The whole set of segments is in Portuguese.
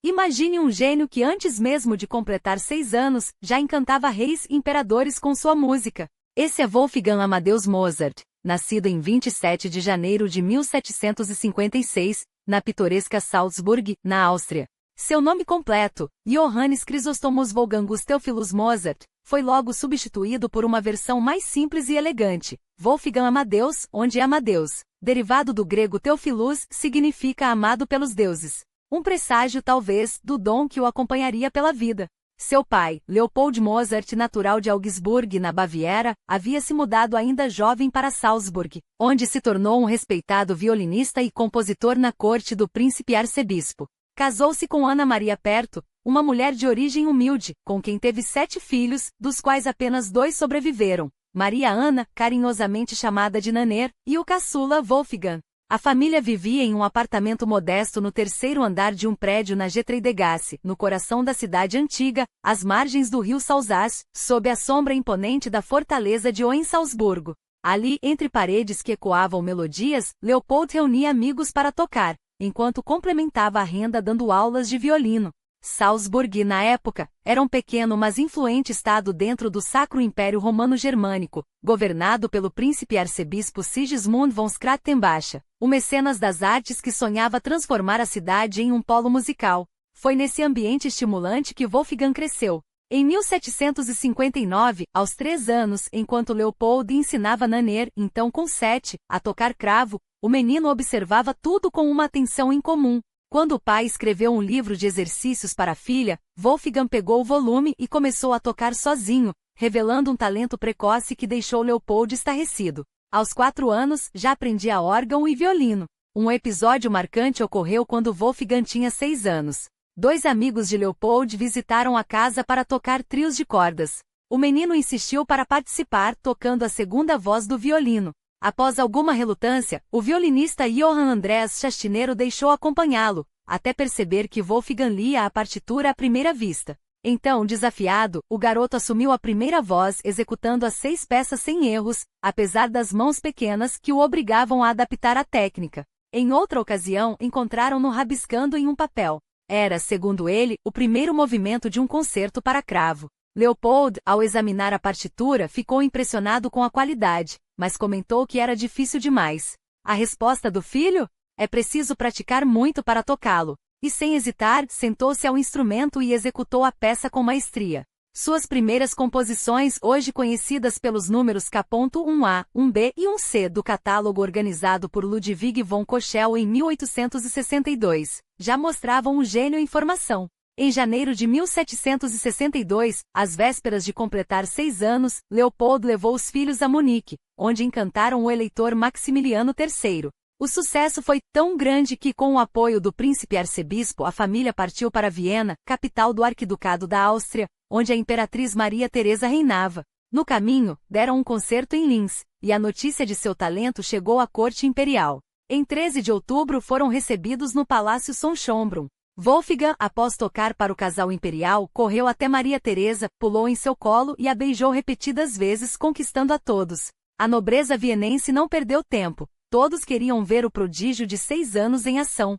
Imagine um gênio que antes mesmo de completar 6 anos, já encantava reis e imperadores com sua música. Esse é Wolfgang Amadeus Mozart, nascido em 27 de janeiro de 1756, na pitoresca Salzburg, na Áustria. Seu nome completo, Johannes Chrysostomos Wolfgangus Theophilus Mozart, foi logo substituído por uma versão mais simples e elegante, Wolfgang Amadeus, onde Amadeus, derivado do grego Theophilus, significa amado pelos deuses. Um presságio, talvez, do dom que o acompanharia pela vida. Seu pai, Leopold Mozart, natural de Augsburg, na Baviera, havia se mudado ainda jovem para Salzburg, onde se tornou um respeitado violinista e compositor na corte do príncipe arcebispo. Casou-se com Ana Maria Perto, uma mulher de origem humilde, com quem teve 7 filhos, dos quais apenas 2 sobreviveram, Maria Ana, carinhosamente chamada de Nanner, e o caçula Wolfgang. A família vivia em um apartamento modesto no 3º andar de um prédio na Getreidegasse, no coração da cidade antiga, às margens do rio Salzach, sob a sombra imponente da fortaleza de Hohensalzburgo. Ali, entre paredes que ecoavam melodias, Leopold reunia amigos para tocar, enquanto complementava a renda dando aulas de violino. Salzburg, na época, era um pequeno mas influente estado dentro do Sacro Império Romano-Germânico, governado pelo príncipe arcebispo Sigismund von Schrattenbach, o mecenas das artes que sonhava transformar a cidade em um polo musical. Foi nesse ambiente estimulante que Wolfgang cresceu. Em 1759, aos 3 anos, enquanto Leopold ensinava Nanner, então com 7, a tocar cravo, o menino observava tudo com uma atenção incomum. Quando o pai escreveu um livro de exercícios para a filha, Wolfgang pegou o volume e começou a tocar sozinho, revelando um talento precoce que deixou Leopold estarrecido. Aos 4 anos, já aprendia órgão e violino. Um episódio marcante ocorreu quando Wolfgang tinha 6 anos. 2 amigos de Leopold visitaram a casa para tocar trios de cordas. O menino insistiu para participar, tocando a segunda voz do violino. Após alguma relutância, o violinista Johann Andreas Chastiner deixou acompanhá-lo, até perceber que Wolfgang lia a partitura à primeira vista. Então, desafiado, o garoto assumiu a primeira voz executando as 6 peças sem erros, apesar das mãos pequenas que o obrigavam a adaptar a técnica. Em outra ocasião, encontraram-no rabiscando em um papel. Era, segundo ele, o primeiro movimento de um concerto para cravo. Leopold, ao examinar a partitura, ficou impressionado com a qualidade, mas comentou que era difícil demais. A resposta do filho? É preciso praticar muito para tocá-lo. E sem hesitar, sentou-se ao instrumento e executou a peça com maestria. Suas primeiras composições, hoje conhecidas pelos números K.1a, 1b e 1c do catálogo organizado por Ludwig von Kochel em 1862, já mostravam um gênio em formação. Em janeiro de 1762, às vésperas de completar 6 anos, Leopold levou os filhos a Munique, onde encantaram o eleitor Maximiliano III. O sucesso foi tão grande que, com o apoio do príncipe arcebispo, a família partiu para Viena, capital do arquiducado da Áustria, onde a imperatriz Maria Teresa reinava. No caminho, deram um concerto em Linz, e a notícia de seu talento chegou à corte imperial. Em 13 de outubro foram recebidos no Palácio Schönbrunn. Wolfgang, após tocar para o casal imperial, correu até Maria Teresa, pulou em seu colo e a beijou repetidas vezes, conquistando a todos. A nobreza vienense não perdeu tempo. Todos queriam ver o prodígio de 6 anos em ação.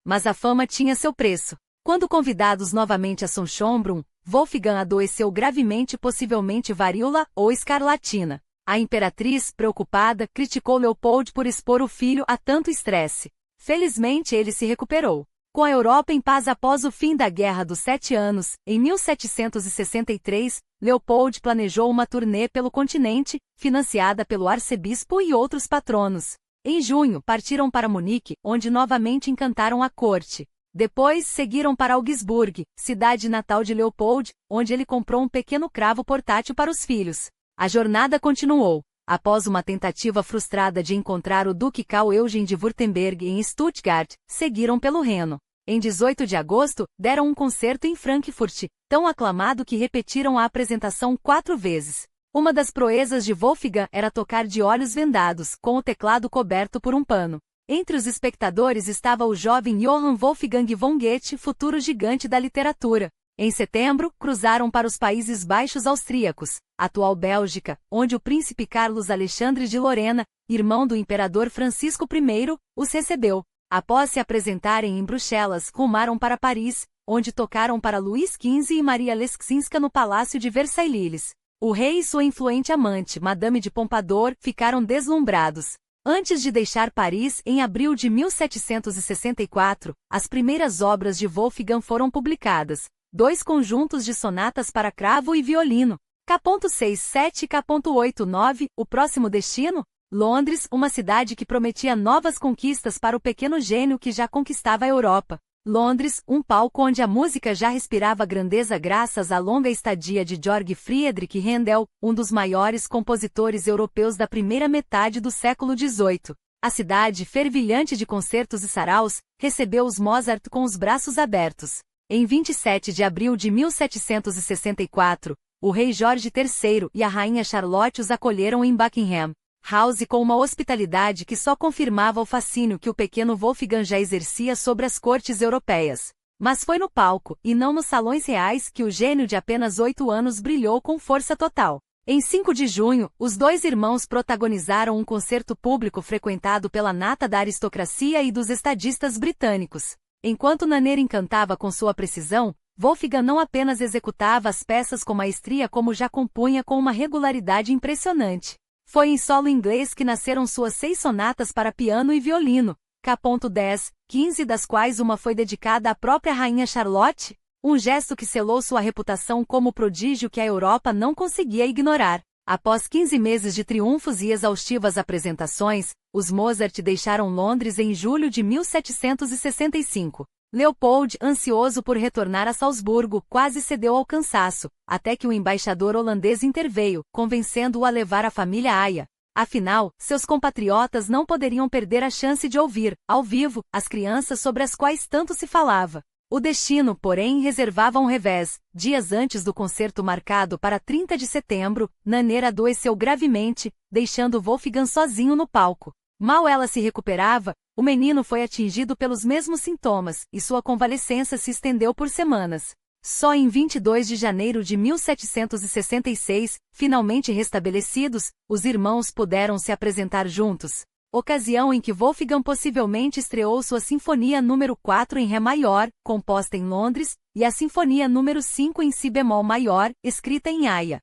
Mas a fama tinha seu preço. Quando convidados novamente a Schönbrunn, Wolfgang adoeceu gravemente, possivelmente varíola ou escarlatina. A imperatriz, preocupada, criticou Leopold por expor o filho a tanto estresse. Felizmente ele se recuperou. Com a Europa em paz após o fim da Guerra dos 7 Anos, em 1763, Leopold planejou uma turnê pelo continente, financiada pelo arcebispo e outros patronos. Em junho, partiram para Munique, onde novamente encantaram a corte. Depois, seguiram para Augsburg, cidade natal de Leopold, onde ele comprou um pequeno cravo portátil para os filhos. A jornada continuou. Após uma tentativa frustrada de encontrar o Duque Karl Eugen de Württemberg em Stuttgart, seguiram pelo Reno. Em 18 de agosto, deram um concerto em Frankfurt, tão aclamado que repetiram a apresentação 4 vezes. Uma das proezas de Wolfgang era tocar de olhos vendados, com o teclado coberto por um pano. Entre os espectadores estava o jovem Johann Wolfgang von Goethe, futuro gigante da literatura. Em setembro, cruzaram para os Países Baixos austríacos, atual Bélgica, onde o príncipe Carlos Alexandre de Lorena, irmão do imperador Francisco I, os recebeu. Após se apresentarem em Bruxelas, rumaram para Paris, onde tocaram para Luís XV e Maria Lesksinska no Palácio de Versailles. O rei e sua influente amante, Madame de Pompadour, ficaram deslumbrados. Antes de deixar Paris, em abril de 1764, as primeiras obras de Wolfgang foram publicadas. 2 conjuntos de sonatas para cravo e violino. K.67 e K.89, o próximo destino? Londres, uma cidade que prometia novas conquistas para o pequeno gênio que já conquistava a Europa. Londres, um palco onde a música já respirava grandeza graças à longa estadia de Georg Friedrich Händel, um dos maiores compositores europeus da primeira metade do século XVIII. A cidade, fervilhante de concertos e saraus, recebeu os Mozart com os braços abertos. Em 27 de abril de 1764, o rei Jorge III e a rainha Charlotte os acolheram em Buckingham House com uma hospitalidade que só confirmava o fascínio que o pequeno Wolfgang já exercia sobre as cortes europeias. Mas foi no palco, e não nos salões reais, que o gênio de apenas 8 anos brilhou com força total. Em 5 de junho, os 2 irmãos protagonizaram um concerto público frequentado pela nata da aristocracia e dos estadistas britânicos. Enquanto Nanner encantava com sua precisão, Wolfgang não apenas executava as peças com maestria como já compunha com uma regularidade impressionante. Foi em solo inglês que nasceram suas 6 sonatas para piano e violino, K.10, 15 das quais uma foi dedicada à própria rainha Charlotte, um gesto que selou sua reputação como prodígio que a Europa não conseguia ignorar. Após 15 meses de triunfos e exaustivas apresentações, os Mozart deixaram Londres em julho de 1765. Leopold, ansioso por retornar a Salzburgo, quase cedeu ao cansaço, até que o embaixador holandês interveio, convencendo-o a levar a família Aya. Afinal, seus compatriotas não poderiam perder a chance de ouvir, ao vivo, as crianças sobre as quais tanto se falava. O destino, porém, reservava um revés. Dias antes do concerto marcado para 30 de setembro, Nanner adoeceu gravemente, deixando Wolfgang sozinho no palco. Mal ela se recuperava, o menino foi atingido pelos mesmos sintomas, e sua convalescença se estendeu por semanas. Só em 22 de janeiro de 1766, finalmente restabelecidos, os irmãos puderam se apresentar juntos. Ocasião em que Wolfgang possivelmente estreou sua Sinfonia número 4 em Ré maior, composta em Londres, e a Sinfonia número 5 em Si bemol maior, escrita em Haia.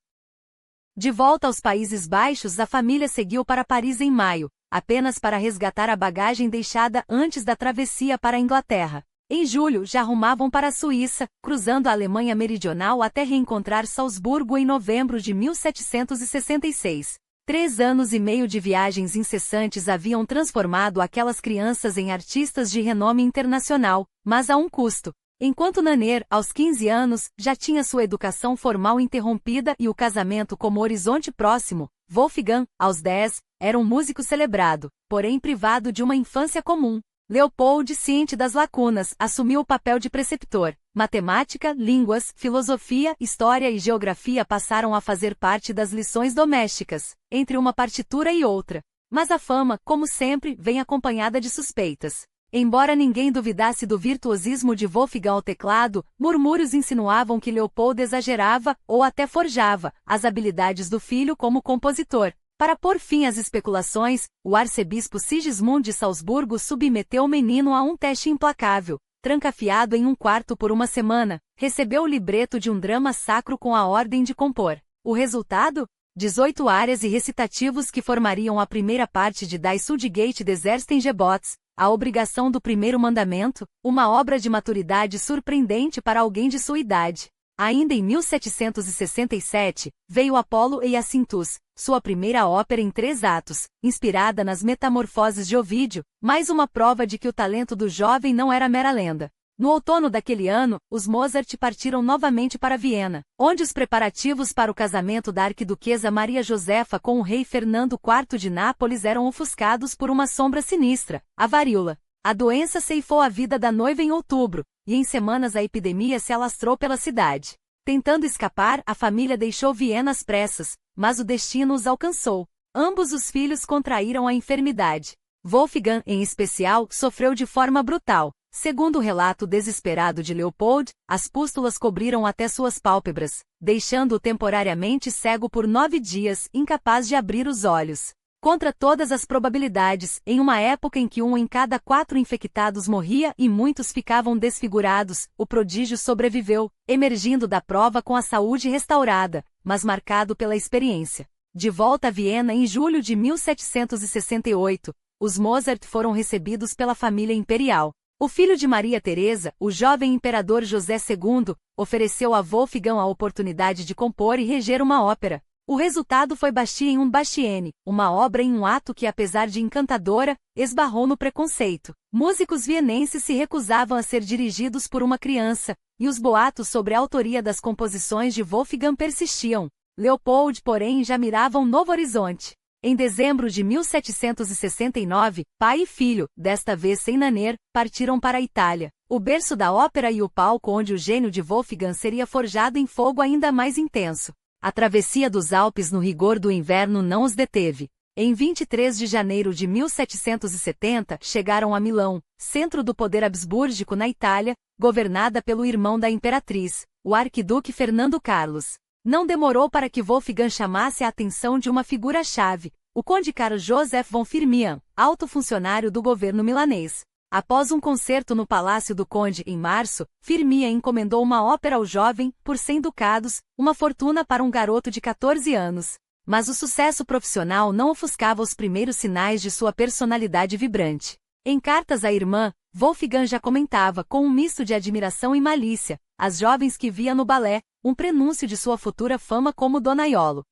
De volta aos Países Baixos, a família seguiu para Paris em maio, apenas para resgatar a bagagem deixada antes da travessia para a Inglaterra. Em julho, já rumavam para a Suíça, cruzando a Alemanha Meridional até reencontrar Salzburgo em novembro de 1766. 3 anos e meio de viagens incessantes haviam transformado aquelas crianças em artistas de renome internacional, mas a um custo. Enquanto Nanner, aos 15 anos, já tinha sua educação formal interrompida e o casamento como horizonte próximo, Wolfgang, aos 10, era um músico celebrado, porém privado de uma infância comum. Leopold, ciente das lacunas, assumiu o papel de preceptor. Matemática, línguas, filosofia, história e geografia passaram a fazer parte das lições domésticas, entre uma partitura e outra. Mas a fama, como sempre, vem acompanhada de suspeitas. Embora ninguém duvidasse do virtuosismo de Wolfgang ao teclado, murmúrios insinuavam que Leopold exagerava, ou até forjava, as habilidades do filho como compositor. Para pôr fim às especulações, o arcebispo Sigismund de Salzburgo submeteu o menino a um teste implacável. Trancafiado em um quarto por uma semana, recebeu o libreto de um drama sacro com a ordem de compor. O resultado? 18 áreas e recitativos que formariam a primeira parte de Das Suldgate des ersten Gebots, a obrigação do primeiro mandamento, uma obra de maturidade surpreendente para alguém de sua idade. Ainda em 1767, veio Apolo e Acintus, sua primeira ópera em 3 atos, inspirada nas Metamorfoses de Ovídio, mais uma prova de que o talento do jovem não era mera lenda. No outono daquele ano, os Mozart partiram novamente para Viena, onde os preparativos para o casamento da arquiduquesa Maria Josefa com o rei Fernando IV de Nápoles eram ofuscados por uma sombra sinistra, a varíola. A doença ceifou a vida da noiva em outubro, e em semanas a epidemia se alastrou pela cidade. Tentando escapar, a família deixou Viena às pressas, mas o destino os alcançou. Ambos os filhos contraíram a enfermidade. Wolfgang, em especial, sofreu de forma brutal. Segundo o relato desesperado de Leopold, as pústulas cobriram até suas pálpebras, deixando-o temporariamente cego por 9 dias, incapaz de abrir os olhos. Contra todas as probabilidades, em uma época em que 1 em cada 4 infectados morria e muitos ficavam desfigurados, o prodígio sobreviveu, emergindo da prova com a saúde restaurada, mas marcado pela experiência. De volta a Viena em julho de 1768, os Mozart foram recebidos pela família imperial. O filho de Maria Teresa, o jovem imperador José II, ofereceu a Wolfgang a oportunidade de compor e reger uma ópera. O resultado foi Bastien und Bastienne, uma obra em um ato que, apesar de encantadora, esbarrou no preconceito. Músicos vienenses se recusavam a ser dirigidos por uma criança, e os boatos sobre a autoria das composições de Wolfgang persistiam. Leopold, porém, já mirava um novo horizonte. Em dezembro de 1769, pai e filho, desta vez sem Nanner, partiram para a Itália, o berço da ópera e o palco onde o gênio de Wolfgang seria forjado em fogo ainda mais intenso. A travessia dos Alpes no rigor do inverno não os deteve. Em 23 de janeiro de 1770, chegaram a Milão, centro do poder habsbúrgico na Itália, governada pelo irmão da imperatriz, o arquiduque Fernando Carlos. Não demorou para que Wolfgang chamasse a atenção de uma figura-chave, o conde Carl Joseph von Firmian, alto funcionário do governo milanês. Após um concerto no Palácio do Conde em março, Firmian encomendou uma ópera ao jovem, por 100 ducados, uma fortuna para um garoto de 14 anos. Mas o sucesso profissional não ofuscava os primeiros sinais de sua personalidade vibrante. Em cartas à irmã, Wolfgang já comentava, com um misto de admiração e malícia, as jovens que via no balé, um prenúncio de sua futura fama como donaiolo.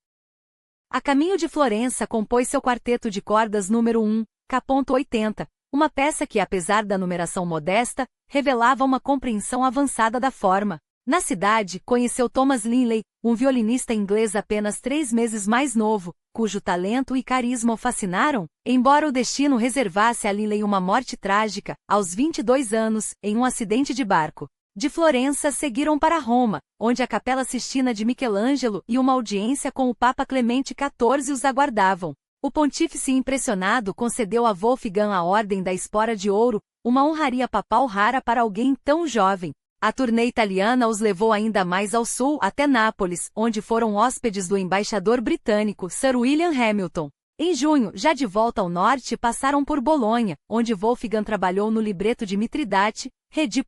A caminho de Florença compôs seu quarteto de cordas número 1, K.80, uma peça que, apesar da numeração modesta, revelava uma compreensão avançada da forma. Na cidade, conheceu Thomas Linley, um violinista inglês apenas 3 meses mais novo, cujo talento e carisma o fascinaram, embora o destino reservasse a Linley uma morte trágica, aos 22 anos, em um acidente de barco. De Florença seguiram para Roma, onde a Capela Sistina de Michelangelo e uma audiência com o Papa Clemente XIV os aguardavam. O pontífice impressionado concedeu a Wolfgang a Ordem da Espora de Ouro, uma honraria papal rara para alguém tão jovem. A turnê italiana os levou ainda mais ao sul, até Nápoles, onde foram hóspedes do embaixador britânico Sir William Hamilton. Em junho, já de volta ao norte, passaram por Bolonha, onde Wolfgang trabalhou no libreto de Mitridate, Redi.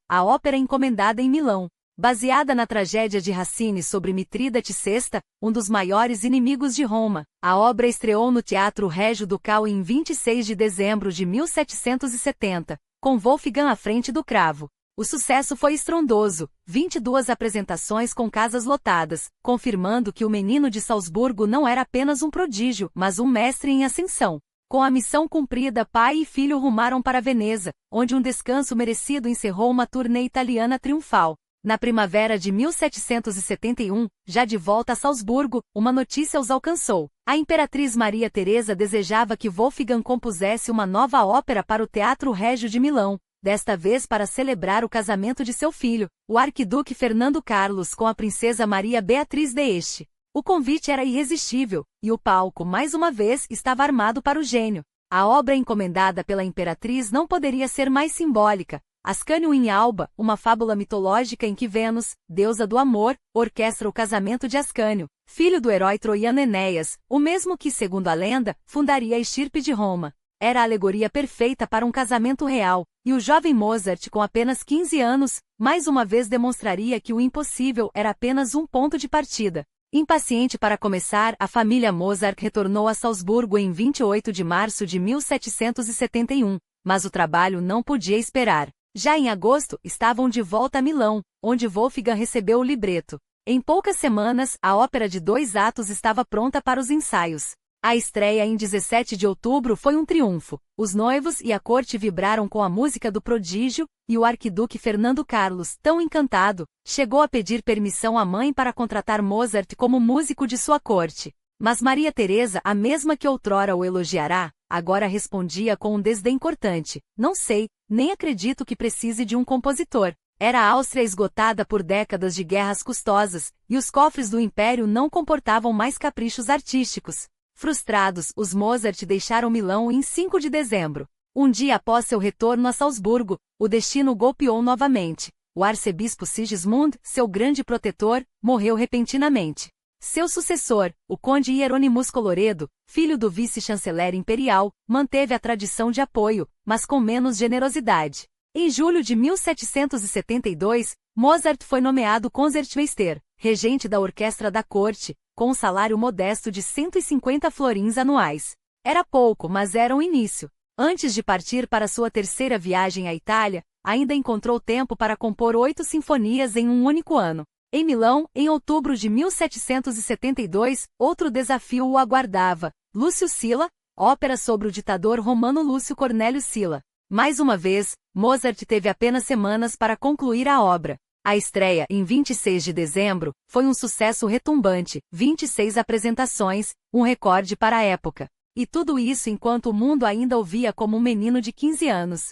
A ópera encomendada em Milão. Baseada na tragédia de Racine sobre Mitrídate VI, um dos maiores inimigos de Roma, a obra estreou no Teatro Régio Ducal em 26 de dezembro de 1770, com Wolfgang à frente do cravo. O sucesso foi estrondoso, 22 apresentações com casas lotadas, confirmando que o menino de Salzburgo não era apenas um prodígio, mas um mestre em ascensão. Com a missão cumprida, pai e filho rumaram para Veneza, onde um descanso merecido encerrou uma turnê italiana triunfal. Na primavera de 1771, já de volta a Salzburgo, uma notícia os alcançou. A imperatriz Maria Teresa desejava que Wolfgang compusesse uma nova ópera para o Teatro Régio de Milão, desta vez para celebrar o casamento de seu filho, o arquiduque Fernando Carlos, com a princesa Maria Beatriz de Este. O convite era irresistível, e o palco, mais uma vez, estava armado para o gênio. A obra encomendada pela imperatriz não poderia ser mais simbólica. Ascânio em Alba, uma fábula mitológica em que Vênus, deusa do amor, orquestra o casamento de Ascânio, filho do herói troiano Enéas, o mesmo que, segundo a lenda, fundaria a estirpe de Roma. Era a alegoria perfeita para um casamento real, e o jovem Mozart, com apenas 15 anos, mais uma vez demonstraria que o impossível era apenas um ponto de partida. Impaciente para começar, a família Mozart retornou a Salzburgo em 28 de março de 1771, mas o trabalho não podia esperar. Já em agosto, estavam de volta a Milão, onde Wolfgang recebeu o libreto. Em poucas semanas, a ópera de 2 atos estava pronta para os ensaios. A estreia em 17 de outubro foi um triunfo. Os noivos e a corte vibraram com a música do prodígio, e o arquiduque Fernando Carlos, tão encantado, chegou a pedir permissão à mãe para contratar Mozart como músico de sua corte. Mas Maria Teresa, a mesma que outrora o elogiará, agora respondia com um desdém cortante: não sei, nem acredito que precise de um compositor. Era a Áustria esgotada por décadas de guerras custosas, e os cofres do império não comportavam mais caprichos artísticos. Frustrados, os Mozart deixaram Milão em 5 de dezembro. Um dia após seu retorno a Salzburgo, o destino golpeou novamente. O arcebispo Sigismund, seu grande protetor, morreu repentinamente. Seu sucessor, o conde Hieronymus Colloredo, filho do vice-chanceler imperial, manteve a tradição de apoio, mas com menos generosidade. Em julho de 1772, Mozart foi nomeado Concertmeister, regente da orquestra da corte, com um salário modesto de 150 florins anuais. Era pouco, mas era um início. Antes de partir para sua terceira viagem à Itália, ainda encontrou tempo para compor 8 sinfonias em um único ano. Em Milão, em outubro de 1772, outro desafio o aguardava, Lúcio Sila, ópera sobre o ditador romano Lúcio Cornélio Sila. Mais uma vez, Mozart teve apenas semanas para concluir a obra. A estreia, em 26 de dezembro, foi um sucesso retumbante, 26 apresentações, um recorde para a época. E tudo isso enquanto o mundo ainda o via como um menino de 15 anos.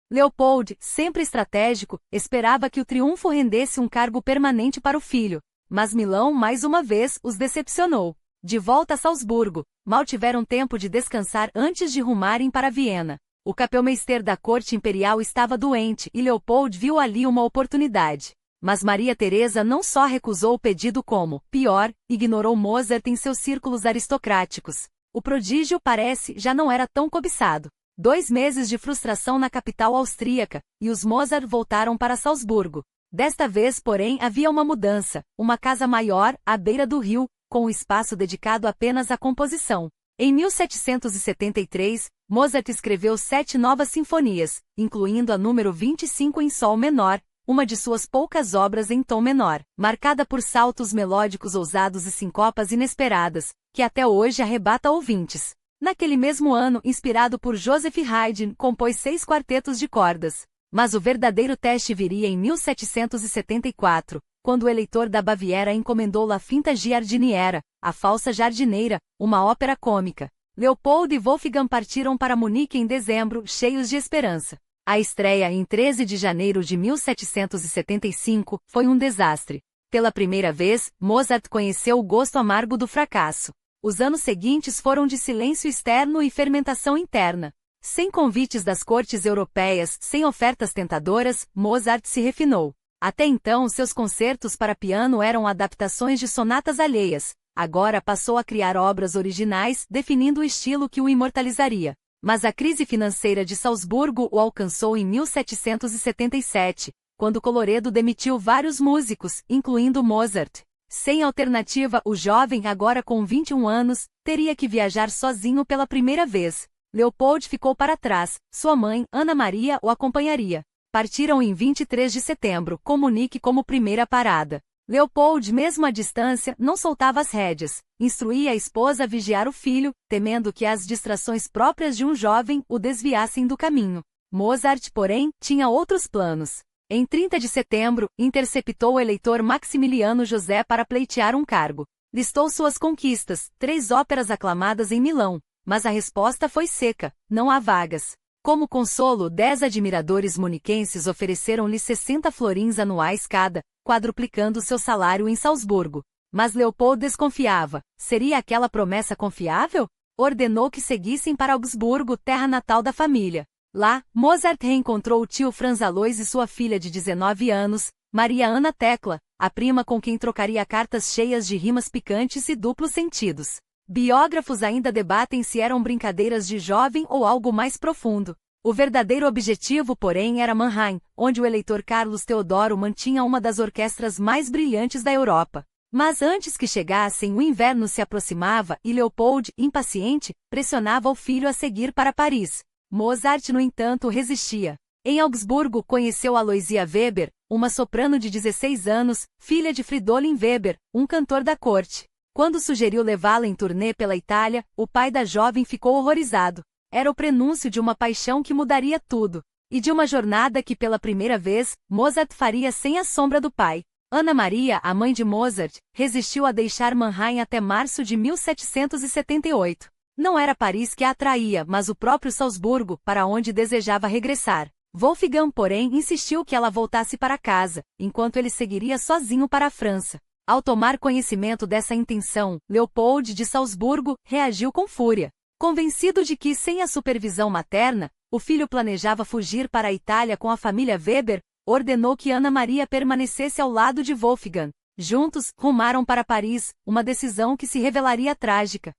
Leopold, sempre estratégico, esperava que o triunfo rendesse um cargo permanente para o filho, mas Milão mais uma vez os decepcionou. De volta a Salzburgo, mal tiveram tempo de descansar antes de rumarem para Viena. O capelmeister da corte imperial estava doente e Leopold viu ali uma oportunidade. Mas Maria Teresa não só recusou o pedido como, pior, ignorou Mozart em seus círculos aristocráticos. O prodígio parece já não era tão cobiçado. 2 meses de frustração na capital austríaca, e os Mozart voltaram para Salzburgo. Desta vez, porém, havia uma mudança, uma casa maior, à beira do rio, com um espaço dedicado apenas à composição. Em 1773, Mozart escreveu 7 novas sinfonias, incluindo a número 25 em sol menor, uma de suas poucas obras em tom menor, marcada por saltos melódicos ousados e sincopas inesperadas, que até hoje arrebata ouvintes. Naquele mesmo ano, inspirado por Joseph Haydn, compôs 6 quartetos de cordas. Mas o verdadeiro teste viria em 1774, quando o eleitor da Baviera encomendou La Finta Giardiniera, a falsa jardineira, uma ópera cômica. Leopold e Wolfgang partiram para Munique em dezembro, cheios de esperança. A estreia, em 13 de janeiro de 1775, foi um desastre. Pela primeira vez, Mozart conheceu o gosto amargo do fracasso. Os anos seguintes foram de silêncio externo e fermentação interna. Sem convites das cortes europeias, sem ofertas tentadoras, Mozart se refinou. Até então, seus concertos para piano eram adaptações de sonatas alheias. Agora passou a criar obras originais, definindo o estilo que o imortalizaria. Mas a crise financeira de Salzburgo o alcançou em 1777, quando Colloredo demitiu vários músicos, incluindo Mozart. Sem alternativa, o jovem, agora com 21 anos, teria que viajar sozinho pela primeira vez. Leopold ficou para trás, sua mãe, Ana Maria, o acompanharia. Partiram em 23 de setembro, com Munique como primeira parada. Leopold, mesmo à distância, não soltava as rédeas. Instruía a esposa a vigiar o filho, temendo que as distrações próprias de um jovem o desviassem do caminho. Mozart, porém, tinha outros planos. Em 30 de setembro, interceptou o eleitor Maximiliano José para pleitear um cargo. Listou suas conquistas, 3 óperas aclamadas em Milão, mas a resposta foi seca, não há vagas. Como consolo, 10 admiradores muniquenses ofereceram-lhe 60 florins anuais cada, quadruplicando seu salário em Salzburgo. Mas Leopold desconfiava. Seria aquela promessa confiável? Ordenou que seguissem para Augsburgo, terra natal da família. Lá, Mozart reencontrou o tio Franz Alois e sua filha de 19 anos, Maria Ana Tecla, a prima com quem trocaria cartas cheias de rimas picantes e duplos sentidos. Biógrafos ainda debatem se eram brincadeiras de jovem ou algo mais profundo. O verdadeiro objetivo, porém, era Mannheim, onde o eleitor Carlos Teodoro mantinha uma das orquestras mais brilhantes da Europa. Mas antes que chegassem, o inverno se aproximava e Leopold, impaciente, pressionava o filho a seguir para Paris. Mozart, no entanto, resistia. Em Augsburgo conheceu Aloysia Weber, uma soprano de 16 anos, filha de Fridolin Weber, um cantor da corte. Quando sugeriu levá-la em turnê pela Itália, o pai da jovem ficou horrorizado. Era o prenúncio de uma paixão que mudaria tudo, e de uma jornada que pela primeira vez, Mozart faria sem a sombra do pai. Ana Maria, a mãe de Mozart, resistiu a deixar Mannheim até março de 1778. Não era Paris que a atraía, mas o próprio Salzburgo, para onde desejava regressar. Wolfgang, porém, insistiu que ela voltasse para casa, enquanto ele seguiria sozinho para a França. Ao tomar conhecimento dessa intenção, Leopold de Salzburgo reagiu com fúria. Convencido de que, sem a supervisão materna, o filho planejava fugir para a Itália com a família Weber, ordenou que Ana Maria permanecesse ao lado de Wolfgang. Juntos, rumaram para Paris, uma decisão que se revelaria trágica.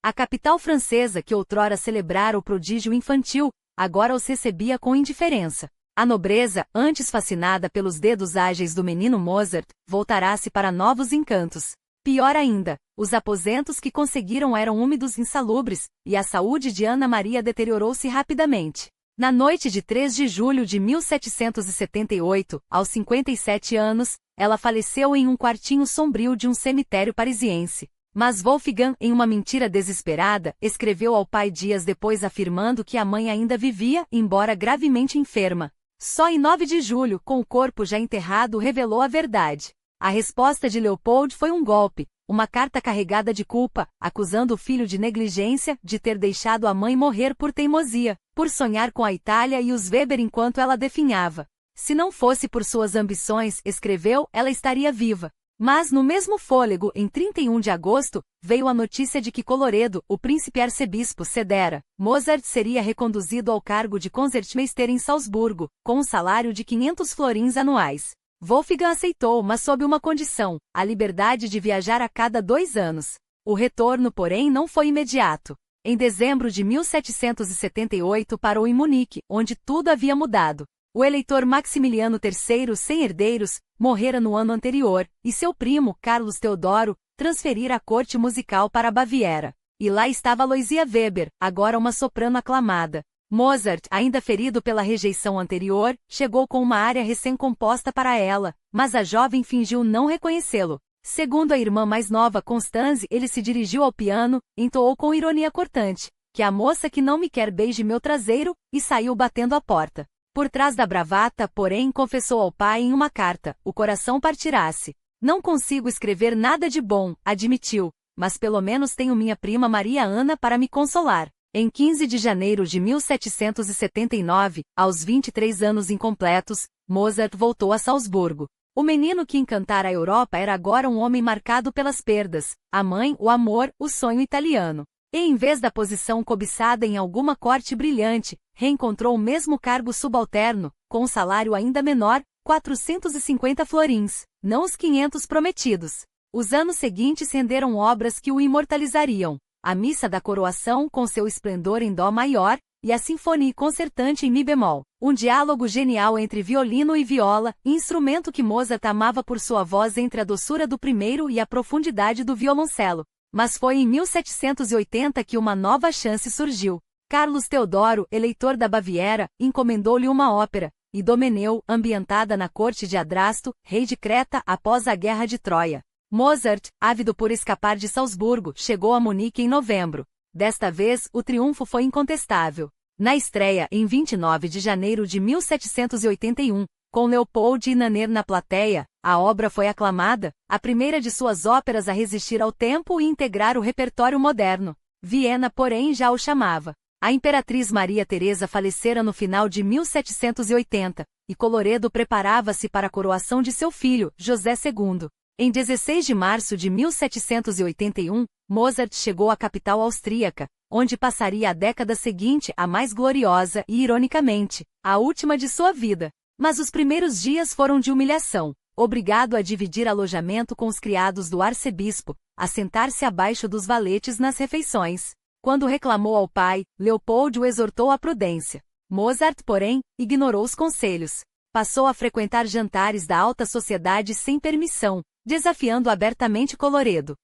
A capital francesa que outrora celebrara o prodígio infantil, agora os recebia com indiferença. A nobreza, antes fascinada pelos dedos ágeis do menino Mozart, voltará-se para novos encantos. Pior ainda, os aposentos que conseguiram eram úmidos e insalubres, e a saúde de Ana Maria deteriorou-se rapidamente. Na noite de 3 de julho de 1778, aos 57 anos, ela faleceu em um quartinho sombrio de um cemitério parisiense. Mas Wolfgang, em uma mentira desesperada, escreveu ao pai dias depois afirmando que a mãe ainda vivia, embora gravemente enferma. Só em 9 de julho, com o corpo já enterrado, revelou a verdade. A resposta de Leopold foi um golpe, uma carta carregada de culpa, acusando o filho de negligência, de ter deixado a mãe morrer por teimosia, por sonhar com a Itália e os Weber enquanto ela definhava. Se não fosse por suas ambições, escreveu, ela estaria viva. Mas no mesmo fôlego, em 31 de agosto, veio a notícia de que Colloredo, o príncipe arcebispo, cedera. Mozart seria reconduzido ao cargo de Concertmeister em Salzburgo, com um salário de 500 florins anuais. Wolfgang aceitou, mas sob uma condição: a liberdade de viajar a cada 2 anos. O retorno, porém, não foi imediato. Em dezembro de 1778 parou em Munique, onde tudo havia mudado. O eleitor Maximiliano III, sem herdeiros, morrera no ano anterior, e seu primo, Carlos Teodoro, transferira a corte musical para a Baviera. E lá estava Aloysia Weber, agora uma soprano aclamada. Mozart, ainda ferido pela rejeição anterior, chegou com uma área recém-composta para ela, mas a jovem fingiu não reconhecê-lo. Segundo a irmã mais nova Constanze, ele se dirigiu ao piano, entoou com ironia cortante: "Que a moça que não me quer beije meu traseiro", e saiu batendo a porta. Por trás da bravata, porém, confessou ao pai em uma carta: o coração partirá-se. "Não consigo escrever nada de bom", admitiu, "mas pelo menos tenho minha prima Maria Ana para me consolar." Em 15 de janeiro de 1779, aos 23 anos incompletos, Mozart voltou a Salzburgo. O menino que encantara a Europa era agora um homem marcado pelas perdas: a mãe, o amor, o sonho italiano. E em vez da posição cobiçada em alguma corte brilhante, reencontrou o mesmo cargo subalterno, com um salário ainda menor, 450 florins, não os 500 prometidos. Os anos seguintes renderam obras que o imortalizariam: a Missa da Coroação com seu esplendor em dó maior, e a Sinfonia concertante em mi bemol, um diálogo genial entre violino e viola, instrumento que Mozart amava por sua voz entre a doçura do primeiro e a profundidade do violoncelo. Mas foi em 1780 que uma nova chance surgiu. Carlos Teodoro, eleitor da Baviera, encomendou-lhe uma ópera, Idomeneu, ambientada na corte de Adrasto, rei de Creta, após a Guerra de Troia. Mozart, ávido por escapar de Salzburgo, chegou a Munique em novembro. Desta vez, o triunfo foi incontestável. Na estreia, em 29 de janeiro de 1781, com Leopold e Nanner na plateia, a obra foi aclamada, a primeira de suas óperas a resistir ao tempo e integrar o repertório moderno. Viena, porém, já o chamava. A imperatriz Maria Teresa falecera no final de 1780, e Colloredo preparava-se para a coroação de seu filho, José II. Em 16 de março de 1781, Mozart chegou à capital austríaca, onde passaria a década seguinte, a mais gloriosa e, ironicamente, a última de sua vida. Mas os primeiros dias foram de humilhação. Obrigado a dividir alojamento com os criados do arcebispo, a sentar-se abaixo dos valetes nas refeições. Quando reclamou ao pai, Leopold o exortou à prudência. Mozart, porém, ignorou os conselhos. Passou a frequentar jantares da alta sociedade sem permissão, desafiando abertamente Colloredo.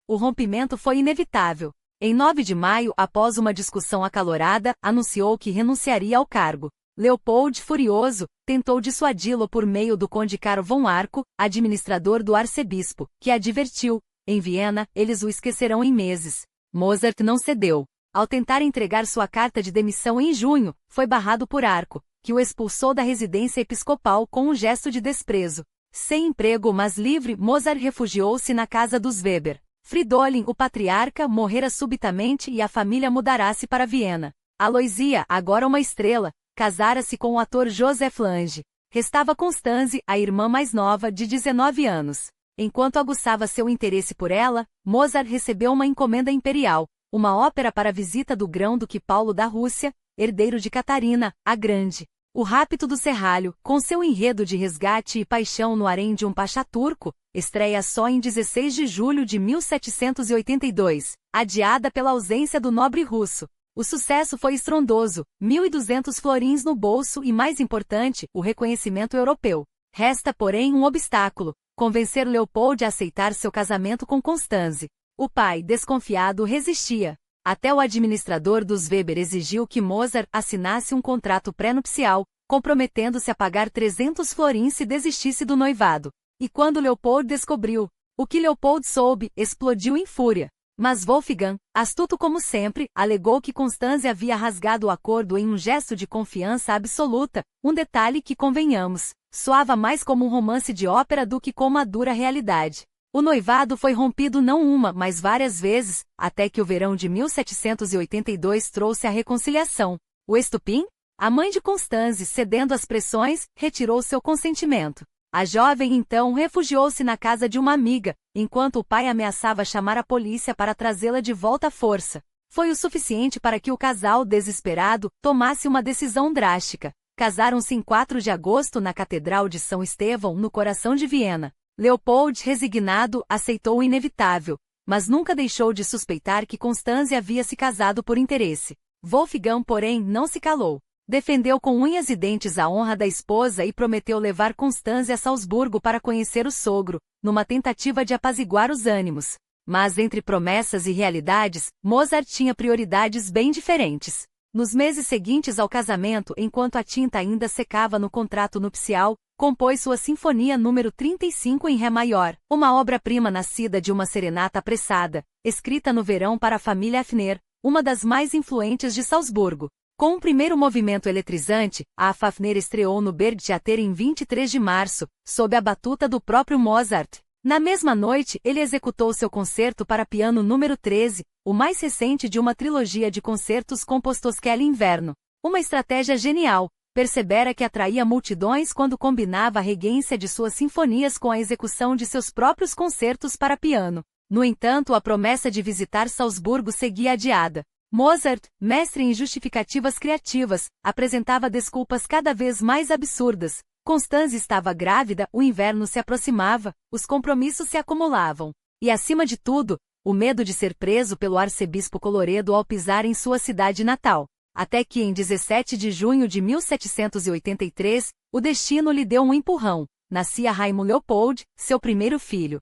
O rompimento foi inevitável. Em 9 de maio, após uma discussão acalorada, anunciou que renunciaria ao cargo. Leopold, furioso, tentou dissuadi-lo por meio do conde Karl von Arco, administrador do arcebispo, que advertiu: em Viena, eles o esquecerão em meses. Mozart não cedeu. Ao tentar entregar sua carta de demissão em junho, foi barrado por Arco, que o expulsou da residência episcopal com um gesto de desprezo. Sem emprego, mas livre, Mozart refugiou-se na casa dos Weber. Fridolin, o patriarca, morrera subitamente e a família mudará-se para Viena. Aloysia, agora uma estrela, casara-se com o ator Joseph Lange. Restava Constanze, a irmã mais nova, de 19 anos. Enquanto aguçava seu interesse por ela, Mozart recebeu uma encomenda imperial, uma ópera para a visita do grão-duque Paulo da Rússia, herdeiro de Catarina, a Grande. O Rapto do Serralho, com seu enredo de resgate e paixão no harém de um paxá turco, estreia só em 16 de julho de 1782, adiada pela ausência do nobre russo. O sucesso foi estrondoso, 1.200 florins no bolso e, mais importante, o reconhecimento europeu. Resta, porém, um obstáculo: convencer Leopold a aceitar seu casamento com Constanze. O pai, desconfiado, resistia. Até o administrador dos Weber exigiu que Mozart assinasse um contrato pré-nupcial, comprometendo-se a pagar 300 florins se desistisse do noivado. E quando Leopold descobriu o que Leopold soube, explodiu em fúria. Mas Wolfgang, astuto como sempre, alegou que Constanze havia rasgado o acordo em um gesto de confiança absoluta, um detalhe que, convenhamos, soava mais como um romance de ópera do que como a dura realidade. O noivado foi rompido não uma, mas várias vezes, até que o verão de 1782 trouxe a reconciliação. O estupim? A mãe de Constanze, cedendo às pressões, retirou seu consentimento. A jovem, então, refugiou-se na casa de uma amiga, enquanto o pai ameaçava chamar a polícia para trazê-la de volta à força. Foi o suficiente para que o casal, desesperado, tomasse uma decisão drástica. Casaram-se em 4 de agosto na Catedral de São Estevão, no coração de Viena. Leopold, resignado, aceitou o inevitável, mas nunca deixou de suspeitar que Constanze havia se casado por interesse. Wolfgang, porém, não se calou. Defendeu com unhas e dentes a honra da esposa e prometeu levar Constanze a Salzburgo para conhecer o sogro, numa tentativa de apaziguar os ânimos. Mas entre promessas e realidades, Mozart tinha prioridades bem diferentes. Nos meses seguintes ao casamento, enquanto a tinta ainda secava no contrato nupcial, compôs sua Sinfonia número 35 em Ré maior, uma obra-prima nascida de uma serenata apressada, escrita no verão para a família Hafner, uma das mais influentes de Salzburgo. Com um primeiro movimento eletrizante, a Hafner estreou no Burgtheater em 23 de março, sob a batuta do próprio Mozart. Na mesma noite, ele executou seu concerto para piano número 13, o mais recente de uma trilogia de concertos compostos Kelly Inverno. Uma estratégia genial. Percebera que atraía multidões quando combinava a regência de suas sinfonias com a execução de seus próprios concertos para piano. No entanto, a promessa de visitar Salzburgo seguia adiada. Mozart, mestre em justificativas criativas, apresentava desculpas cada vez mais absurdas. Constanze estava grávida, o inverno se aproximava, os compromissos se acumulavam. E, acima de tudo, o medo de ser preso pelo arcebispo Colloredo ao pisar em sua cidade natal. Até que em 17 de junho de 1783, o destino lhe deu um empurrão. Nascia Raimundo Leopold, seu primeiro filho.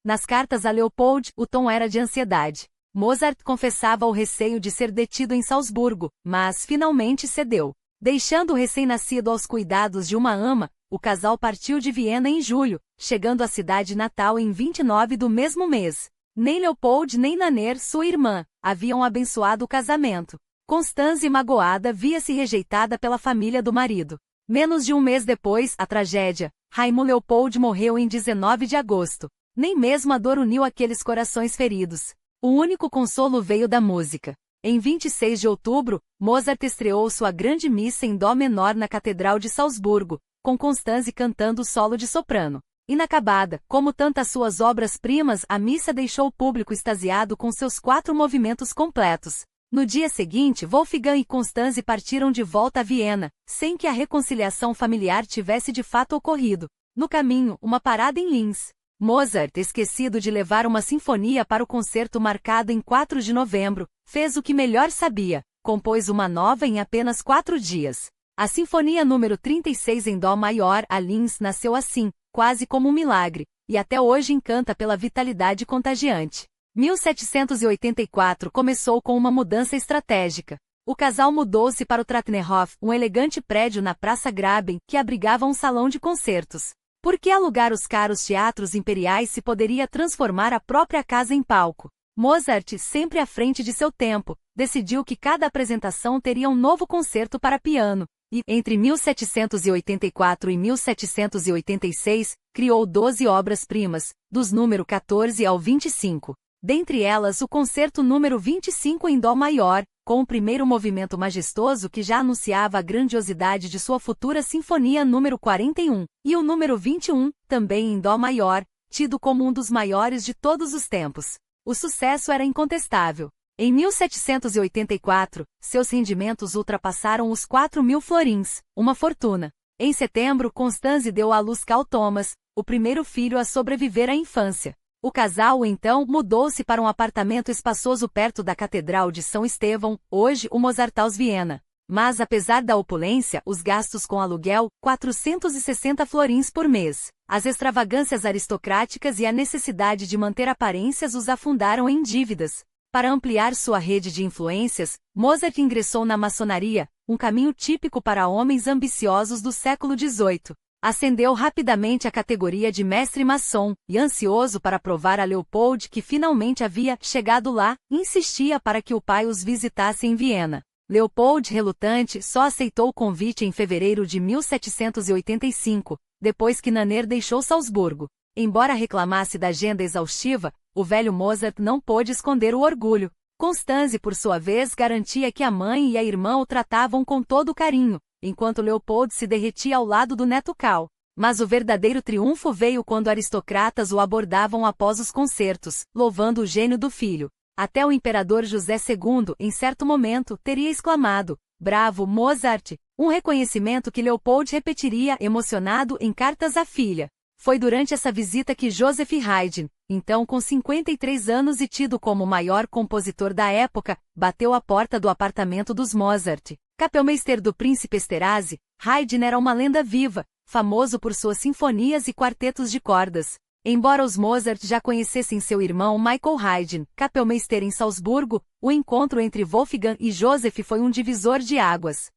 Nas cartas a Leopold, o tom era de ansiedade. Mozart confessava o receio de ser detido em Salzburgo, mas finalmente cedeu. Deixando o recém-nascido aos cuidados de uma ama, o casal partiu de Viena em julho, chegando à cidade natal em 29 do mesmo mês. Nem Leopold nem Nanner, sua irmã, haviam abençoado o casamento. Constanze, magoada, via-se rejeitada pela família do marido. Menos de um mês depois, a tragédia. Raimundo Leopold morreu em 19 de agosto. Nem mesmo a dor uniu aqueles corações feridos. O único consolo veio da música. Em 26 de outubro, Mozart estreou sua grande missa em dó menor na Catedral de Salzburgo, com Constanze cantando o solo de soprano. Inacabada, como tantas suas obras-primas, a missa deixou o público extasiado com seus 4 movimentos completos. No dia seguinte, Wolfgang e Constanze partiram de volta a Viena, sem que a reconciliação familiar tivesse de fato ocorrido. No caminho, uma parada em Linz. Mozart, esquecido de levar uma sinfonia para o concerto marcado em 4 de novembro, fez o que melhor sabia, compôs uma nova em apenas 4 dias. A Sinfonia número 36 em Dó maior, a Linz, nasceu assim, quase como um milagre, e até hoje encanta pela vitalidade contagiante. 1784 começou com uma mudança estratégica. O casal mudou-se para o Treppenhof, um elegante prédio na Praça Graben, que abrigava um salão de concertos. Por que alugar os caros teatros imperiais se poderia transformar a própria casa em palco? Mozart, sempre à frente de seu tempo, decidiu que cada apresentação teria um novo concerto para piano, e, entre 1784 e 1786, criou 12 obras-primas, dos número 14 ao 25. Dentre elas o concerto número 25 em Dó maior, com o primeiro movimento majestoso que já anunciava a grandiosidade de sua futura Sinfonia número 41, e o número 21, também em Dó maior, tido como um dos maiores de todos os tempos. O sucesso era incontestável. Em 1784, seus rendimentos ultrapassaram os 4.000 florins, uma fortuna. Em setembro, Constanze deu à luz Carl Thomas, o primeiro filho a sobreviver à infância. O casal, então, mudou-se para um apartamento espaçoso perto da Catedral de São Estevão, hoje o Mozarthaus Viena. Mas apesar da opulência, os gastos com aluguel, 460 florins por mês, as extravagâncias aristocráticas e a necessidade de manter aparências os afundaram em dívidas. Para ampliar sua rede de influências, Mozart ingressou na maçonaria, um caminho típico para homens ambiciosos do século XVIII. Ascendeu rapidamente à categoria de mestre maçom, e ansioso para provar a Leopold que finalmente havia chegado lá, insistia para que o pai os visitasse em Viena. Leopold, relutante, só aceitou o convite em fevereiro de 1785, depois que Nanner deixou Salzburgo. Embora reclamasse da agenda exaustiva, o velho Mozart não pôde esconder o orgulho. Constanze, por sua vez, garantia que a mãe e a irmã o tratavam com todo o carinho, enquanto Leopold se derretia ao lado do neto Carl. Mas o verdadeiro triunfo veio quando aristocratas o abordavam após os concertos, louvando o gênio do filho. Até o imperador José II, em certo momento, teria exclamado: "Bravo, Mozart!", um reconhecimento que Leopold repetiria emocionado em cartas à filha. Foi durante essa visita que Joseph Haydn, então com 53 anos e tido como o maior compositor da época, bateu à porta do apartamento dos Mozart. Kapellmeister do príncipe Esterhazy, Haydn era uma lenda viva, famoso por suas sinfonias e quartetos de cordas. Embora os Mozart já conhecessem seu irmão Michael Haydn, Kapellmeister em Salzburgo, o encontro entre Wolfgang e Joseph foi um divisor de águas.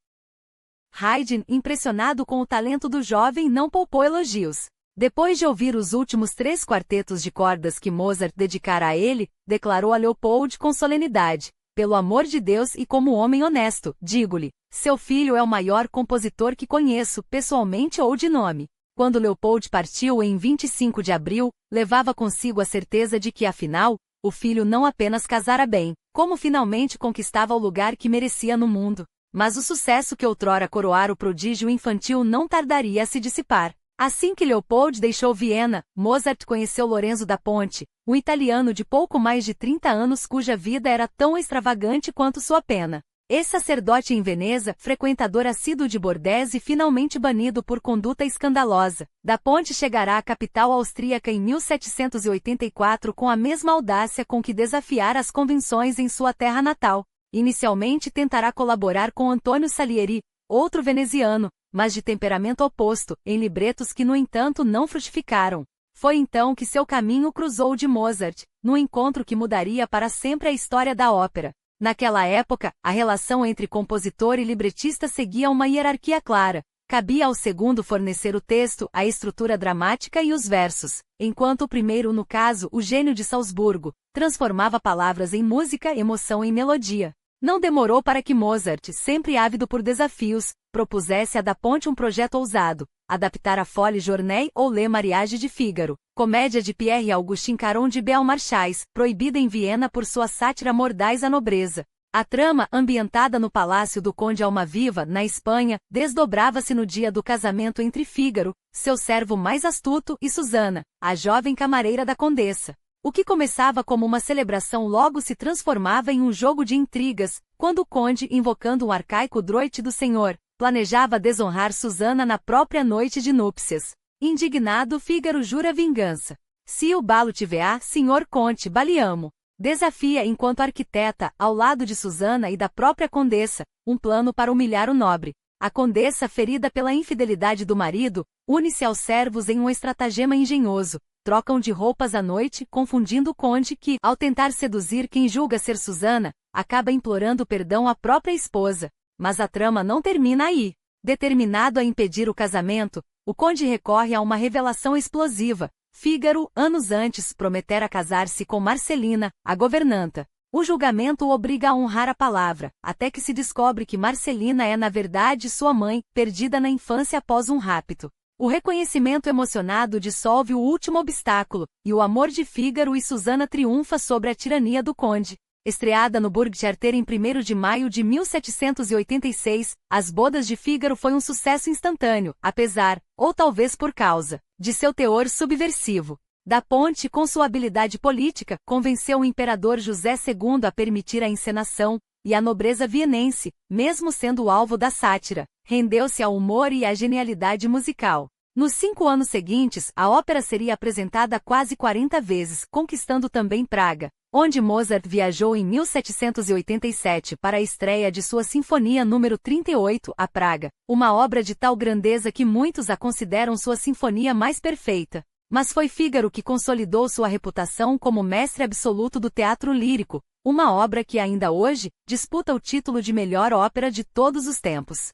Haydn, impressionado com o talento do jovem, não poupou elogios. Depois de ouvir os últimos 3 quartetos de cordas que Mozart dedicara a ele, declarou a Leopold com solenidade: "Pelo amor de Deus e como homem honesto, digo-lhe, seu filho é o maior compositor que conheço, pessoalmente ou de nome." Quando Leopold partiu em 25 de abril, levava consigo a certeza de que, afinal, o filho não apenas casara bem, como finalmente conquistava o lugar que merecia no mundo. Mas o sucesso que outrora coroara o prodígio infantil não tardaria a se dissipar. Assim que Leopold deixou Viena, Mozart conheceu Lorenzo da Ponte, um italiano de pouco mais de 30 anos cuja vida era tão extravagante quanto sua pena. Ex-sacerdote em Veneza, frequentador assíduo de bordéis e finalmente banido por conduta escandalosa, da Ponte chegará à capital austríaca em 1784 com a mesma audácia com que desafiara as convenções em sua terra natal. Inicialmente tentará colaborar com Antonio Salieri, outro veneziano, mas de temperamento oposto, em libretos que no entanto não frutificaram. Foi então que seu caminho cruzou o de Mozart, num encontro que mudaria para sempre a história da ópera. Naquela época, a relação entre compositor e libretista seguia uma hierarquia clara. Cabia ao segundo fornecer o texto, a estrutura dramática e os versos, enquanto o primeiro, no caso, o gênio de Salzburgo, transformava palavras em música, emoção em melodia. Não demorou para que Mozart, sempre ávido por desafios, propusesse a da Ponte um projeto ousado: adaptar a Folie Journée ou Le Mariage de Fígaro, comédia de Pierre-Augustin Caron de Beaumarchais, proibida em Viena por sua sátira mordaz à nobreza. A trama, ambientada no palácio do Conde Almaviva, na Espanha, desdobrava-se no dia do casamento entre Fígaro, seu servo mais astuto, e Susana, a jovem camareira da condessa. O que começava como uma celebração logo se transformava em um jogo de intrigas, quando o conde, invocando um arcaico droite do senhor, planejava desonrar Susana na própria noite de núpcias. Indignado, Fígaro jura vingança. "Se o balo te veá, senhor conte, baliamo." Desafia enquanto arquiteta, ao lado de Susana e da própria condessa, um plano para humilhar o nobre. A condessa, ferida pela infidelidade do marido, une-se aos servos em um estratagema engenhoso. Trocam de roupas à noite, confundindo o conde que, ao tentar seduzir quem julga ser Susana, acaba implorando perdão à própria esposa. Mas a trama não termina aí. Determinado a impedir o casamento, o conde recorre a uma revelação explosiva. Fígaro, anos antes, prometera casar-se com Marcelina, a governanta. O julgamento o obriga a honrar a palavra, até que se descobre que Marcelina é na verdade sua mãe, perdida na infância após um rapto. O reconhecimento emocionado dissolve o último obstáculo, e o amor de Fígaro e Susana triunfa sobre a tirania do conde. Estreada no Burgtheater em 1º de maio de 1786, As Bodas de Fígaro foi um sucesso instantâneo, apesar, ou talvez por causa, de seu teor subversivo. Da Ponte, com sua habilidade política, convenceu o imperador José II a permitir a encenação, e a nobreza vienense, mesmo sendo o alvo da sátira, rendeu-se ao humor e à genialidade musical. Nos 5 anos seguintes, a ópera seria apresentada quase 40 vezes, conquistando também Praga, onde Mozart viajou em 1787 para a estreia de sua Sinfonia número 38, a Praga, uma obra de tal grandeza que muitos a consideram sua sinfonia mais perfeita. Mas foi Fígaro que consolidou sua reputação como mestre absoluto do teatro lírico, uma obra que ainda hoje disputa o título de melhor ópera de todos os tempos.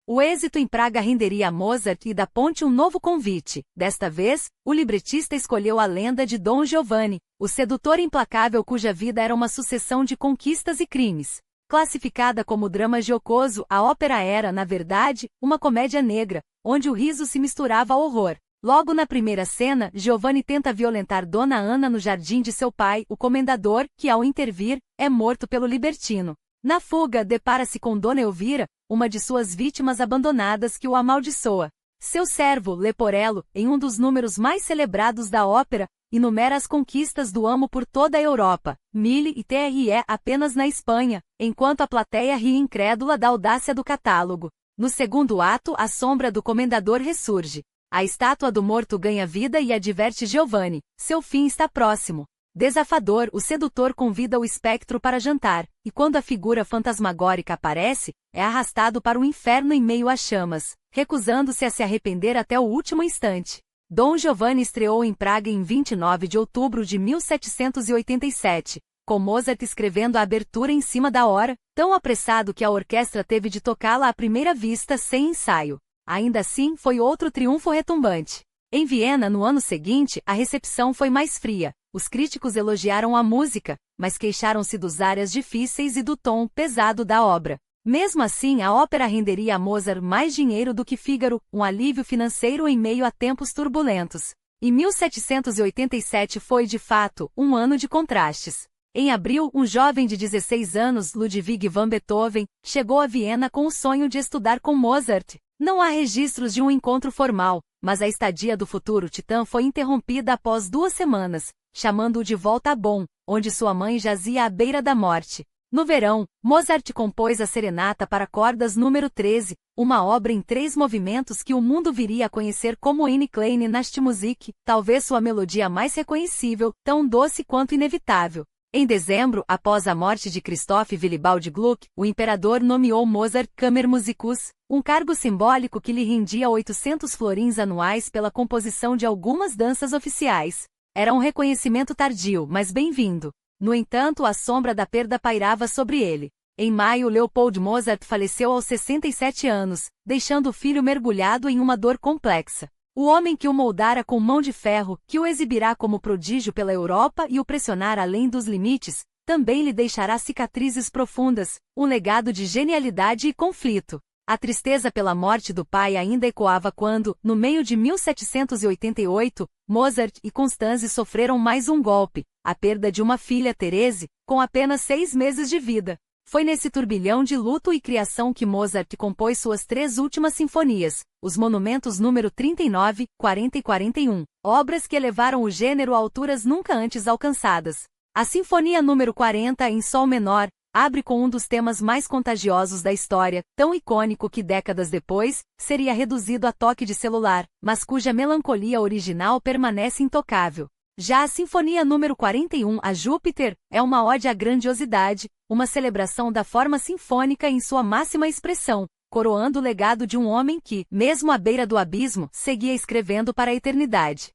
O êxito em Praga renderia a Mozart e da Ponte um novo convite. Desta vez, o libretista escolheu a lenda de Dom Giovanni, o sedutor implacável cuja vida era uma sucessão de conquistas e crimes. Classificada como drama jocoso, a ópera era, na verdade, uma comédia negra, onde o riso se misturava ao horror. Logo na primeira cena, Giovanni tenta violentar Dona Ana no jardim de seu pai, o comendador, que ao intervir, é morto pelo libertino. Na fuga, depara-se com Dona Elvira, uma de suas vítimas abandonadas que o amaldiçoa. Seu servo, Leporello, em um dos números mais celebrados da ópera, enumera as conquistas do amo por toda a Europa, Mille e TRE apenas na Espanha, enquanto a plateia ri incrédula da audácia do catálogo. No segundo ato, a sombra do comendador ressurge. A estátua do morto ganha vida e adverte Giovanni, seu fim está próximo. Desafador, o sedutor convida o espectro para jantar, e quando a figura fantasmagórica aparece, é arrastado para o inferno em meio a chamas, recusando-se a se arrepender até o último instante. Dom Giovanni estreou em Praga em 29 de outubro de 1787, com Mozart escrevendo a abertura em cima da hora, tão apressado que a orquestra teve de tocá-la à primeira vista sem ensaio. Ainda assim, foi outro triunfo retumbante. Em Viena, no ano seguinte, a recepção foi mais fria. Os críticos elogiaram a música, mas queixaram-se dos áreas difíceis e do tom pesado da obra. Mesmo assim, a ópera renderia a Mozart mais dinheiro do que Fígaro, um alívio financeiro em meio a tempos turbulentos. E 1787 foi, de fato, um ano de contrastes. Em abril, um jovem de 16 anos, Ludwig van Beethoven, chegou a Viena com o sonho de estudar com Mozart. Não há registros de um encontro formal, mas a estadia do futuro titã foi interrompida após 2 semanas, chamando-o de volta a Bonn, onde sua mãe jazia à beira da morte. No verão, Mozart compôs a Serenata para cordas número 13, uma obra em 3 movimentos que o mundo viria a conhecer como Eine kleine Nachtmusik, talvez sua melodia mais reconhecível, tão doce quanto inevitável. Em dezembro, após a morte de Christoph Willibald Gluck, o imperador nomeou Mozart Kammermusikus, um cargo simbólico que lhe rendia 800 florins anuais pela composição de algumas danças oficiais. Era um reconhecimento tardio, mas bem-vindo. No entanto, a sombra da perda pairava sobre ele. Em maio, Leopold Mozart faleceu aos 67 anos, deixando o filho mergulhado em uma dor complexa. O homem que o moldara com mão de ferro, que o exibirá como prodígio pela Europa e o pressionara além dos limites, também lhe deixará cicatrizes profundas, um legado de genialidade e conflito. A tristeza pela morte do pai ainda ecoava quando, no meio de 1788, Mozart e Constanze sofreram mais um golpe, a perda de uma filha, Therese, com apenas 6 meses de vida. Foi nesse turbilhão de luto e criação que Mozart compôs suas 3 últimas sinfonias, os monumentos número 39, 40 e 41, obras que elevaram o gênero a alturas nunca antes alcançadas. A Sinfonia número 40 em Sol menor, abre com um dos temas mais contagiosos da história, tão icônico que décadas depois, seria reduzido a toque de celular, mas cuja melancolia original permanece intocável. Já a Sinfonia número 41, a Júpiter, é uma ode à grandiosidade, uma celebração da forma sinfônica em sua máxima expressão, coroando o legado de um homem que, mesmo à beira do abismo, seguia escrevendo para a eternidade.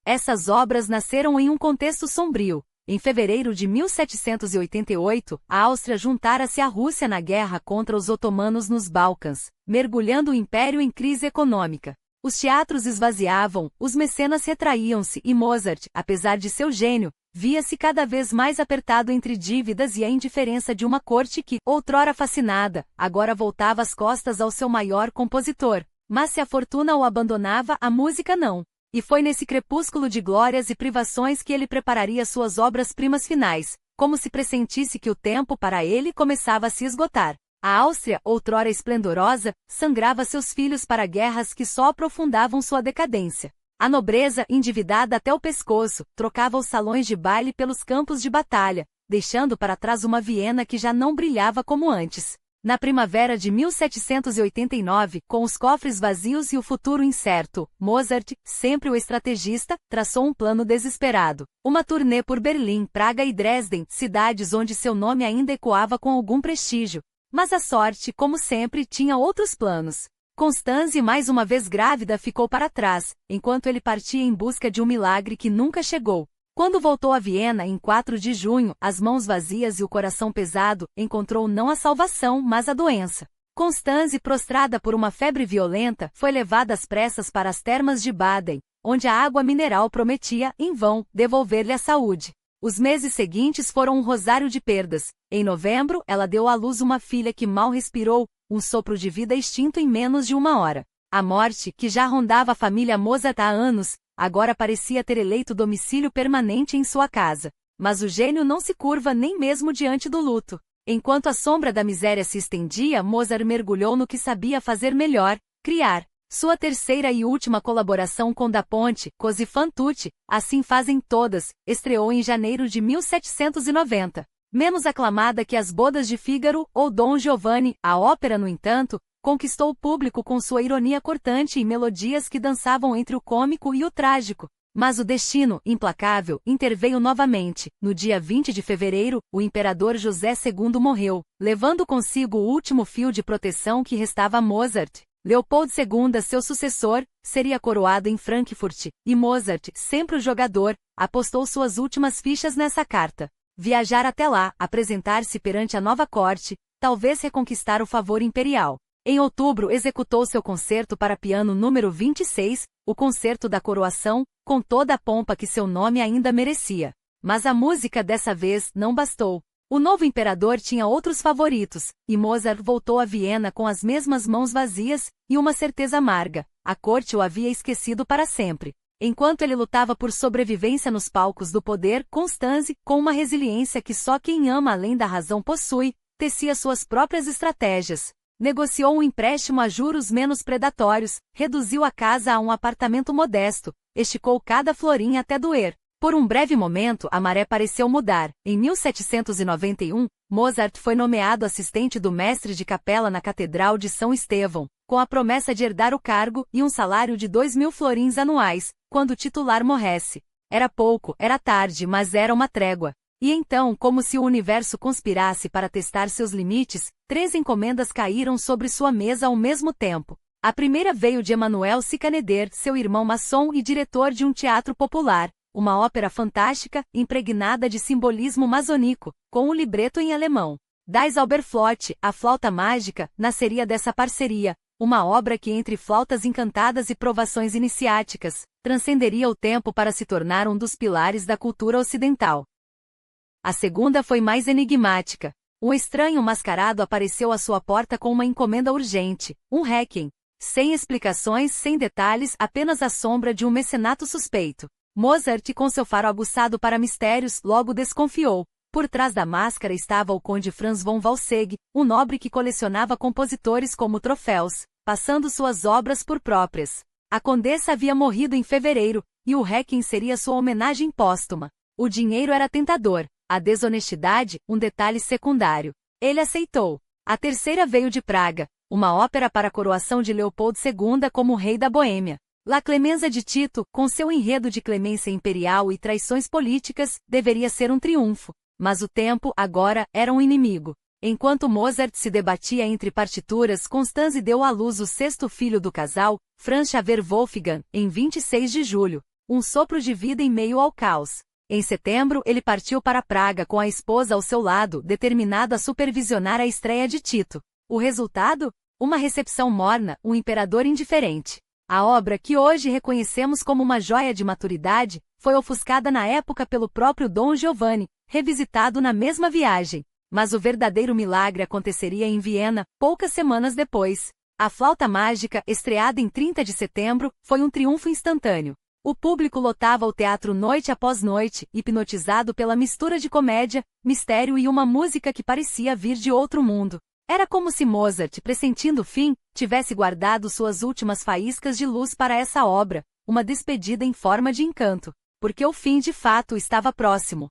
Essas obras nasceram em um contexto sombrio. Em fevereiro de 1788, a Áustria juntara-se à Rússia na guerra contra os otomanos nos Balcãs, mergulhando o império em crise econômica. Os teatros esvaziavam, os mecenas retraíam-se e Mozart, apesar de seu gênio, via-se cada vez mais apertado entre dívidas e a indiferença de uma corte que, outrora fascinada, agora voltava as costas ao seu maior compositor. Mas se a fortuna o abandonava, a música não. E foi nesse crepúsculo de glórias e privações que ele prepararia suas obras-primas finais, como se pressentisse que o tempo para ele começava a se esgotar. A Áustria, outrora esplendorosa, sangrava seus filhos para guerras que só aprofundavam sua decadência. A nobreza, endividada até o pescoço, trocava os salões de baile pelos campos de batalha, deixando para trás uma Viena que já não brilhava como antes. Na primavera de 1789, com os cofres vazios e o futuro incerto, Mozart, sempre o estrategista, traçou um plano desesperado. Uma turnê por Berlim, Praga e Dresden, cidades onde seu nome ainda ecoava com algum prestígio. Mas a sorte, como sempre, tinha outros planos. Constanze, mais uma vez grávida, ficou para trás, enquanto ele partia em busca de um milagre que nunca chegou. Quando voltou a Viena em 4 de junho, as mãos vazias e o coração pesado, encontrou não a salvação, mas a doença. Constanze, prostrada por uma febre violenta, foi levada às pressas para as termas de Baden, onde a água mineral prometia, em vão, devolver-lhe a saúde. Os meses seguintes foram um rosário de perdas. Em novembro, ela deu à luz uma filha que mal respirou, um sopro de vida extinto em menos de 1 hora. A morte, que já rondava a família Mozart há anos, agora parecia ter eleito domicílio permanente em sua casa. Mas o gênio não se curva nem mesmo diante do luto. Enquanto a sombra da miséria se estendia, Mozart mergulhou no que sabia fazer melhor, criar. Sua terceira e última colaboração com Da Ponte, Così fan tutti, Assim Fazem Todas, estreou em janeiro de 1790. Menos aclamada que As Bodas de Fígaro ou Dom Giovanni, a ópera, no entanto, conquistou o público com sua ironia cortante e melodias que dançavam entre o cômico e o trágico. Mas o destino, implacável, interveio novamente. No dia 20 de fevereiro, o imperador José II morreu, levando consigo o último fio de proteção que restava a Mozart. Leopold II, seu sucessor, seria coroado em Frankfurt, e Mozart, sempre o jogador, apostou suas últimas fichas nessa carta. Viajar até lá, apresentar-se perante a nova corte, talvez reconquistar o favor imperial. Em outubro executou seu concerto para piano número 26, o Concerto da Coroação, com toda a pompa que seu nome ainda merecia. Mas a música dessa vez não bastou. O novo imperador tinha outros favoritos, e Mozart voltou a Viena com as mesmas mãos vazias e uma certeza amarga: a corte o havia esquecido para sempre. Enquanto ele lutava por sobrevivência nos palcos do poder, Constanze, com uma resiliência que só quem ama além da razão possui, tecia suas próprias estratégias. Negociou um empréstimo a juros menos predatórios, reduziu a casa a um apartamento modesto, esticou cada florim até doer. Por um breve momento, a maré pareceu mudar. Em 1791, Mozart foi nomeado assistente do mestre de capela na Catedral de São Estevão, com a promessa de herdar o cargo e um salário de 2.000 florins anuais, quando o titular morresse. Era pouco, era tarde, mas era uma trégua. E então, como se o universo conspirasse para testar seus limites, 3 encomendas caíram sobre sua mesa ao mesmo tempo. A primeira veio de Emanuel Schikaneder, seu irmão maçom e diretor de um teatro popular, uma ópera fantástica, impregnada de simbolismo masônico, com um libreto em alemão. Das Zauberflöte, a flauta mágica, nasceria dessa parceria, uma obra que, entre flautas encantadas e provações iniciáticas, transcenderia o tempo para se tornar um dos pilares da cultura ocidental. A segunda foi mais enigmática. Um estranho mascarado apareceu à sua porta com uma encomenda urgente, um Requiem. Sem explicações, sem detalhes, apenas a sombra de um mecenato suspeito. Mozart, com seu faro aguçado para mistérios, logo desconfiou. Por trás da máscara estava o conde Franz von Walsegg, um nobre que colecionava compositores como troféus, passando suas obras por próprias. A condessa havia morrido em fevereiro, e o Requiem seria sua homenagem póstuma. O dinheiro era tentador, a desonestidade, um detalhe secundário. Ele aceitou. A terceira veio de Praga, uma ópera para a coroação de Leopold II como rei da Boêmia. La Clemenza de Tito, com seu enredo de clemência imperial e traições políticas, deveria ser um triunfo. Mas o tempo, agora, era um inimigo. Enquanto Mozart se debatia entre partituras, Constanze deu à luz o 6º filho do casal, Franz Xaver Wolfgang, em 26 de julho. Um sopro de vida em meio ao caos. Em setembro, ele partiu para Praga com a esposa ao seu lado, determinado a supervisionar a estreia de Tito. O resultado? Uma recepção morna, um imperador indiferente. A obra, que hoje reconhecemos como uma joia de maturidade, foi ofuscada na época pelo próprio Dom Giovanni, revisitado na mesma viagem. Mas o verdadeiro milagre aconteceria em Viena, poucas semanas depois. A Flauta Mágica, estreada em 30 de setembro, foi um triunfo instantâneo. O público lotava o teatro noite após noite, hipnotizado pela mistura de comédia, mistério e uma música que parecia vir de outro mundo. Era como se Mozart, pressentindo o fim, tivesse guardado suas últimas faíscas de luz para essa obra, uma despedida em forma de encanto, porque o fim de fato estava próximo.